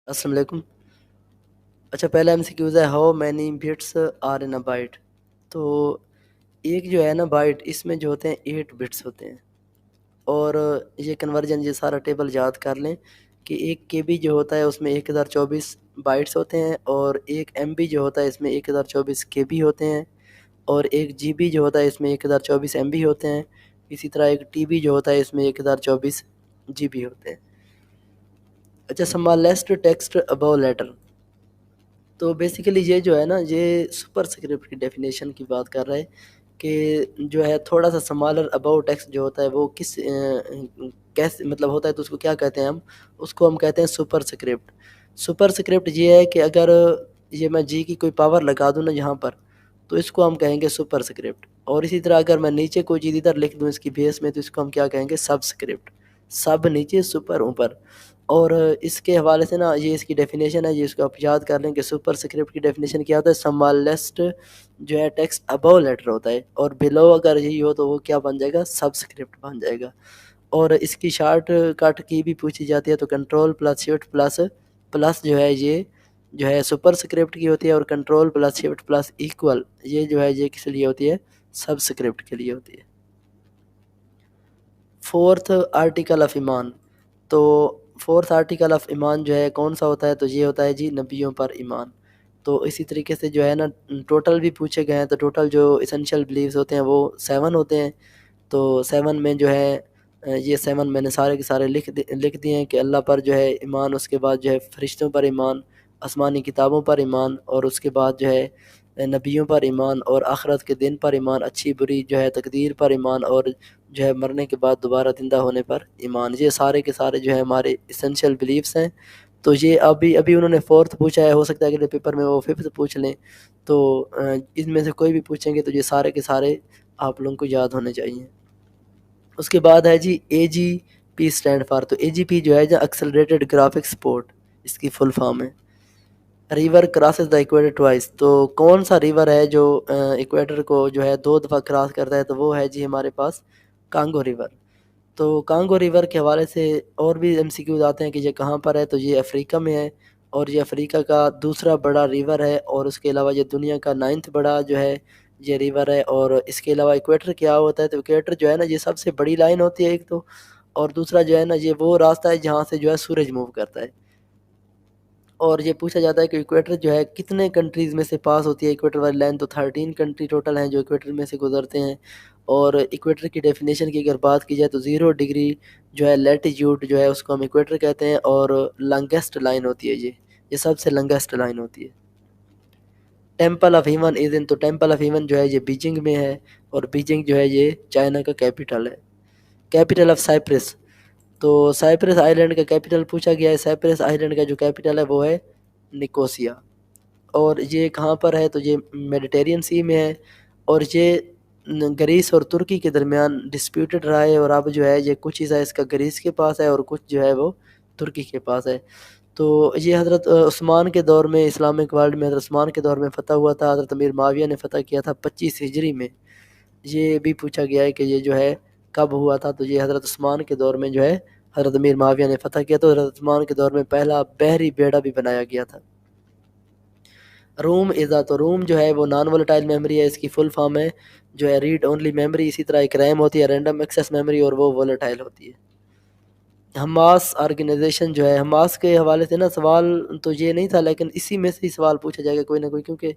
السلام علیکم۔ اچھا، پہلا ایم سی کیوز ہے how many bits are in a byte. تو ایک جو ہے نا بائٹ، اس میں جو ہوتے ہیں 8 بٹس ہوتے ہیں، اور یہ کنورجن یہ سارا ٹیبل یاد کر لیں کہ ایک کے بی جو ہوتا ہے اس میں 1024 بائٹس ہوتے ہیں، اور ایک ایم بی جو ہوتا ہے اس میں 1024 کے بی ہوتے ہیں، اور ایک جی بی جو ہوتا ہے اس میں 1024 ایم بی ہوتے ہیں، اسی طرح ایک ٹی بی جو ہوتا ہے اس میں 1024 جی بی ہوتے ہیں۔ اچھا، سمالسٹ ٹیکسٹ ابو لیٹر۔ تو بیسیکلی یہ جو ہے نا، یہ سپر اسکرپٹ کی ڈیفینیشن کی بات کر رہا ہے کہ جو ہے تھوڑا سا سمالر اباؤٹ ٹیکسٹ جو ہوتا ہے وہ کس کیسے مطلب ہوتا ہے، تو اس کو کیا کہتے ہیں اس کو ہم کہتے ہیں سپر اسکرپٹ۔ سپر اسکرپٹ یہ ہے کہ اگر یہ میں جی کی کوئی پاور لگا دوں نا یہاں پر، تو اس کو ہم کہیں گے سپر اسکرپٹ، اور اسی طرح اگر میں نیچے کوئی چیز ادھر لکھ دوں اس کی بیس میں، تو اس کو ہم کیا کہیں گے سب اسکرپٹ۔ سب نیچے، سپر اوپر۔ اور اس کے حوالے سے نا یہ اس کی ڈیفینیشن ہے، یہ اس کو آپ یاد کر لیں کہ سپر اسکرپٹ کی ڈیفینیشن کیا ہوتا ہے، سمالسٹ جو ہے ٹیکسٹ ابو لیٹر ہوتا ہے، اور بلو اگر یہی ہو تو وہ کیا بن جائے گا، سب اسکرپٹ بن جائے گا۔ اور اس کی شارٹ کٹ کی بھی پوچھی جاتی ہے، تو control plus shift plus plus جو ہے یہ جو ہے سپر اسکرپٹ کی ہوتی ہے، اور control plus shift plus equal یہ جو ہے یہ کس لیے ہوتی ہے، سب اسکرپٹ کے لیے ہوتی ہے۔ فورتھ آرٹیکل آف ایمان۔ تو فورتھ آرٹیکل آف ایمان جو ہے کون سا ہوتا ہے، تو یہ ہوتا ہے جی نبیوں پر ایمان۔ تو اسی طریقے سے جو ہے نا ٹوٹل بھی پوچھے گئے ہیں، تو ٹوٹل جو اسینشیل بلیفز ہوتے ہیں وہ 7 ہوتے ہیں۔ تو 7 میں جو ہے یہ 7 میں نے سارے کے سارے لکھ دیے ہیں کہ اللہ پر جو ہے ایمان، اس کے بعد جو ہے فرشتوں پر ایمان، آسمانی کتابوں پر ایمان، اور اس کے بعد جو ہے نبیوں پر ایمان، اور آخرت کے دن پر ایمان، اچھی بری جو ہے تقدیر پر ایمان، اور جو ہے مرنے کے بعد دوبارہ زندہ ہونے پر ایمان۔ یہ سارے کے سارے جو ہے ہمارے اسینشیل بلیفس ہیں۔ تو یہ ابھی انہوں نے فورتھ پوچھا ہے، ہو سکتا ہے اگلے پیپر میں وہ ففتھ پوچھ لیں، تو ان میں سے کوئی بھی پوچھیں گے تو یہ سارے کے سارے آپ لوگوں کو یاد ہونے چاہیے۔ اس کے بعد ہے جی اے جی پی اسٹینڈ فار۔ تو اے جی پی جو ہے ایکسلریٹڈ گرافک سپورٹ، اس کی فل فارم ہے۔ River crosses the equator twice. تو کون سا ریور ہے جو ایکویٹر کو جو ہے 2 دفعہ کراس کرتا ہے، تو وہ ہے جی ہمارے پاس کانگو ریور۔ تو کانگو ریور کے حوالے سے اور بھی ایم سی کیوز آتے ہیں کہ یہ کہاں پر ہے، تو یہ افریقہ میں ہے، اور یہ افریقہ کا دوسرا بڑا ریور ہے، اور اس کے علاوہ یہ دنیا کا 9th بڑا جو ہے یہ ریور ہے۔ اور اس کے علاوہ ایکویٹر کیا ہوتا ہے، تو ایکویٹر جو ہے نا یہ سب سے بڑی لائن ہوتی ہے ایک تو، اور دوسرا جو ہے نا یہ وہ راستہ ہے جہاں سے جو ہے سورج موو کرتا ہے۔ اور یہ پوچھا جاتا ہے کہ ایکویٹر جو ہے کتنے کنٹریز میں سے پاس ہوتی ہے ایکویٹر والی لائن، تو 13 کنٹری ٹوٹل ہیں جو ایکویٹر میں سے گزرتے ہیں۔ اور ایکویٹر کی ڈیفینیشن کی اگر بات کی جائے تو 0 ڈگری جو ہے لیٹیٹیوڈ جو ہے اس کو ہم ایکویٹر کہتے ہیں، اور لانگیسٹ لائن ہوتی ہے یہ سب سے لانگیسٹ لائن ہوتی ہے۔ ٹیمپل آف ہیون از ان۔ تو ٹیمپل آف ہیون جو ہے یہ بیجنگ میں ہے، اور بیجنگ جو ہے یہ چائنا کا کیپٹل ہے۔ Capital of Cyprus. تو سائپرس آئی لینڈ کا کیپٹل پوچھا گیا ہے، سائپرس آئی لینڈ کا جو کیپٹل ہے وہ ہے نکوسیا۔ اور یہ کہاں پر ہے، تو یہ میڈیٹرین سی میں ہے، اور یہ گریس اور ترکی کے درمیان ڈسپیوٹڈ رہا ہے، اور اب جو ہے یہ کچھ حصہ اس کا گریس کے پاس ہے اور کچھ جو ہے وہ ترکی کے پاس ہے۔ تو یہ حضرت عثمان کے دور میں، اسلامک ورلڈ میں حضرت عثمان کے دور میں فتح ہوا تھا، حضرت امیر معاویہ نے فتح کیا تھا 25 ہجری میں۔ یہ بھی پوچھا گیا ہے کہ یہ جو ہے کب ہوا تھا، تو یہ حضرت عثمان کے دور میں جو ہے حضرت امیر معاویہ نے فتح کیا، تو حضرت عثمان کے دور میں پہلا بحری بیڑا بھی بنایا گیا تھا۔ روم ایزا۔ تو روم جو ہے وہ نان ولیٹائل میموری ہے، اس کی فل فارم ہے جو ہے ریڈ اونلی میموری۔ اسی طرح ایک ریم ہوتی ہے رینڈم ایکسیس میموری، اور وہ ولیٹائل ہوتی ہے۔ حماس آرگنائزیشن جو ہے، حماس کے حوالے سے نا سوال تو یہ نہیں تھا، لیکن اسی میں سے ہی سوال پوچھا جائے گا کوئی نہ کوئی، کیونکہ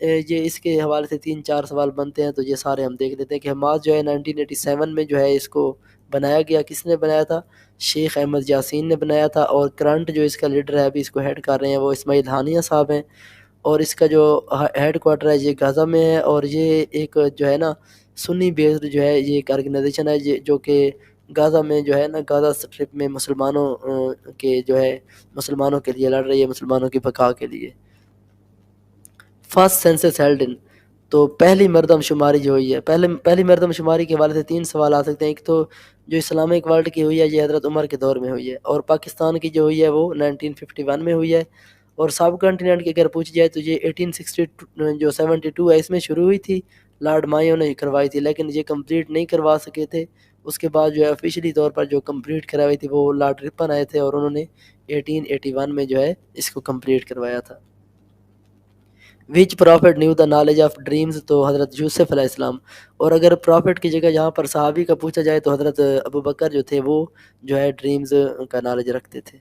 یہ اس کے حوالے سے 3-4 سوال بنتے ہیں، تو یہ سارے ہم دیکھ لیتے ہیں کہ حماس جو ہے 1987 میں جو ہے اس کو بنایا گیا۔ کس نے بنایا تھا؟ شیخ احمد یاسین نے بنایا تھا، اور کرنٹ جو اس کا لیڈر ہے ابھی اس کو ہیڈ کر رہے ہیں وہ اسماعیل ہانیہ صاحب ہیں، اور اس کا جو ہیڈ کوارٹر ہے یہ غزہ میں ہے، اور یہ ایک جو ہے نا سنی بیسڈ جو ہے یہ ایک آرگنائزیشن ہے جو کہ غزہ میں جو ہے نا غزہ اسٹرپ میں مسلمانوں کے جو ہے مسلمانوں کے لیے لڑ رہی ہے، مسلمانوں کی بقا کے لیے۔ First census held in. تو پہلی مردم شماری جو ہوئی ہے، پہلی مردم شماری کے حوالے سے 3 سوال آ سکتے ہیں۔ ایک تو جو اسلامک ورلڈ کی ہوئی ہے یہ حضرت عمر کے دور میں ہوئی ہے، اور پاکستان کی جو ہوئی ہے وہ 1951 میں ہوئی ہے، اور سب کنٹیننٹ کی اگر پوچھی جائے تو یہ 1862 جو 72 ہے اس میں شروع ہوئی تھی، لارڈ مایو نے کروائی تھی، لیکن یہ کمپلیٹ نہیں کروا سکے تھے، اس کے بعد جو ہے آفیشلی طور پر جو کمپلیٹ کروائی تھی وہ لارڈ رپن آئے تھے اور انہوں نے 1881 میں جو ہے اس کو کمپلیٹ کروایا تھا. وچ پرافٹ نیو دا نالج آف ڈریمز، تو حضرت یوسف علیہ السلام. اور اگر پرافٹ کی جگہ جہاں پر صحابی کا پوچھا جائے تو حضرت ابو بکر جو تھے وہ جو ہے ڈریمز کا نالج رکھتے تھے.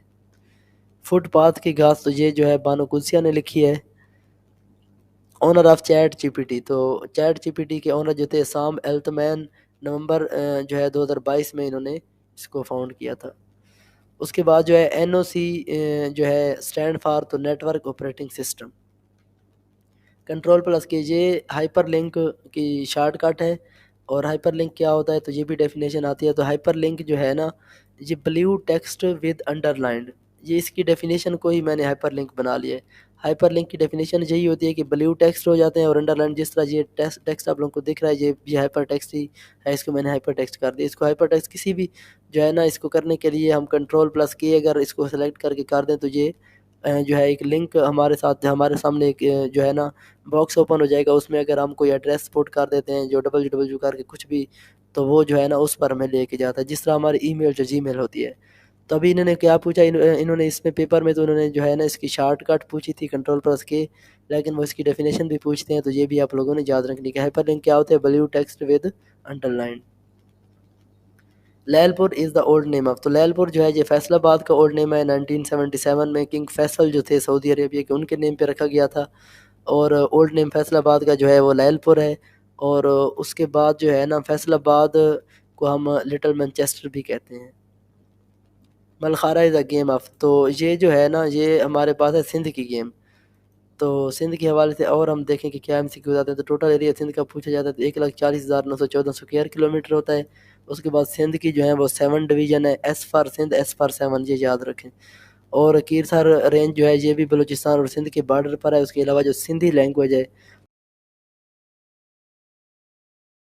فٹ پاتھ کی گھاس، تو یہ جو ہے بانو قدسیہ نے لکھی ہے. Owner of chat G P T, تو چیٹ جی پی ٹی کے اونر جو تھے سام التمین، نومبر جو ہے 2022 میں انہوں نے اس کو فاؤنڈ کیا تھا. اس کے بعد جو ہے این او سی جو ہے اسٹینڈ فار تو network operating system. Control plus K یہ ہائپر لنک کی شارٹ کٹ ہے. اور ہائپر لنک کیا ہوتا ہے تو یہ بھی ڈیفینیشن آتی ہے. تو ہائپر لنک جو ہے نا، یہ blue text with under lined, یہ اس کی ڈیفینیشن کو ہی میں نے ہائپر لنک بنا لیا ہے. ہائپر لنک کی ڈیفینیشن یہی ہوتی ہے کہ بلیو ٹیکسٹ ہو جاتے ہیں اور انڈر لائن، جس طرح یہ ٹیکسٹ آپ لوگوں کو دکھ رہا ہے یہ ہائپر ٹیکسٹ ہی ہے، اس کو میں نے ہائپر ٹیکسٹ کر دیا. اس کو ہائپر ٹیکسٹ کسی بھی جو ہے نا اس کو کرنے کے لیے ہم کنٹرول پلس کے اگر اس کو سلیکٹ کر کے کر دیں تو یہ جو ہے ایک لنک ہمارے ساتھ ہمارے سامنے ایک جو ہے نا باکس اوپن ہو جائے گا. اس میں اگر ہم کوئی ایڈریس پٹ کر دیتے ہیں جو www کر کے کچھ بھی، تو وہ جو ہے نا اس پر ہمیں لے کے جاتا ہے، جس طرح ہماری ای میل جو جی میل ہوتی ہے. تو ابھی انہوں نے کیا پوچھا، انہوں نے اس میں پیپر میں تو انہوں نے جو ہے نا اس کی شارٹ کٹ پوچھی تھی کنٹرول پلس کے، لیکن وہ اس کی ڈیفینیشن بھی پوچھتے ہیں. تو یہ بھی آپ لوگوں نے یاد رکھنی کہ ہائپر لنک کیا ہوتے ہیں، blue text with under line. لیل پور از دا اولڈ نیم آف، تو لیل پور جو ہے یہ فیصل آباد کا اولڈ نیم ہے. 1977 میں کنگ فیصل جو تھے سعودی عربیہ کے، ان کے نیم پہ رکھا گیا تھا. اور اولڈ نیم فیصل آباد کا جو ہے وہ لیل پور ہے. اور اس کے بعد جو ہے نا فیصل آباد کو ہم لٹل مینچسٹر بھی کہتے ہیں. ملخارا از اے گیم آف، تو یہ جو ہے نا یہ ہمارے پاس ہے سندھ کی گیم. تو سندھ کے حوالے سے اور ہم دیکھیں کہ کیا ایم سی کیو آتے ہیں. تو ٹوٹل ایریا سندھ کا پوچھا جاتا ہے تو 1,40,914 اسکوائر کلومیٹر ہوتا ہے. اس کے بعد سندھ کی جو ہے وہ 7 ڈویژن ہے، S for Sindh, S for 7، یہ یاد رکھیں. اور کیرتھر رینج جو ہے یہ بھی بلوچستان اور سندھ کے بارڈر پر ہے. اس کے علاوہ جو سندھی لینگویج ہے